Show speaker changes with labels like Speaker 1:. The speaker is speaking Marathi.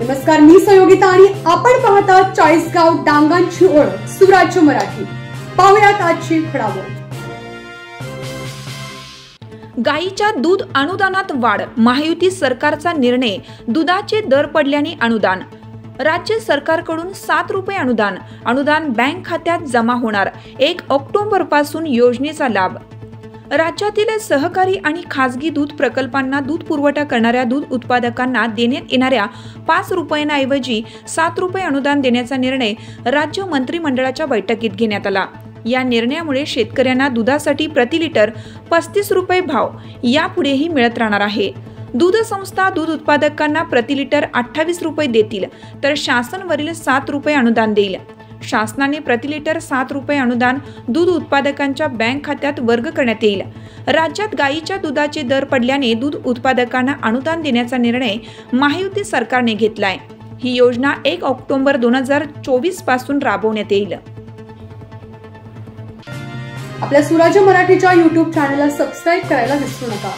Speaker 1: नमस्कार, मी संयोगिता आणि आपण पाहता चाळीसगाव डांगांची ओळख सुराज्य मराठी। पाहुयात आजची घडामोड।
Speaker 2: गाईच्या दूध अनुदानात वाढ, महायुती सरकारचा निर्णय, दुधाचे दर पडल्याने अनुदान। राज्य सरकारकडून 7 रुपये अनुदान बँक खात्यात जमा होणार। 1 ऑक्टोबर पासून योजनेचा लाभ। राज्यातील सहकारी आणि खासगी दूध प्रकल्पांना दूध पुरवठा करणाऱ्या दूध उत्पादकांना देण्यात येणाऱ्या 5 रुपयांऐवजी 7 रुपये अनुदान देण्याचा निर्णय राज्य मंत्रिमंडळाच्या बैठकीत घेण्यात आला। या निर्णयामुळे शेतकऱ्यांना दुधासाठी प्रति लिटर 35 रुपये भाव यापुढेही मिळत राहणार आहे। दूध संस्था दूध उत्पादकांना प्रति लिटर 28 रुपये देतील, तर शासन वरील 7 रुपये अनुदान देईल। शासनाने प्रति लिटर 7 रुपये अनुदान दूध उत्पादकांच्या बँक खात्यात वर्ग करण्यात येईल। राज्यात गाईच्या दुधाचे दर पडल्याने दूध उत्पादकांना अनुदान देण्याचा निर्णय महायुती सरकारने घेतलाय। ही योजना 1 ऑक्टोबर 2024 पासून राबवण्यात येईल।
Speaker 1: आपल्या सुराज्य मराठीच्या YouTube चॅनलला सबस्क्राइब करायला विसरू नका।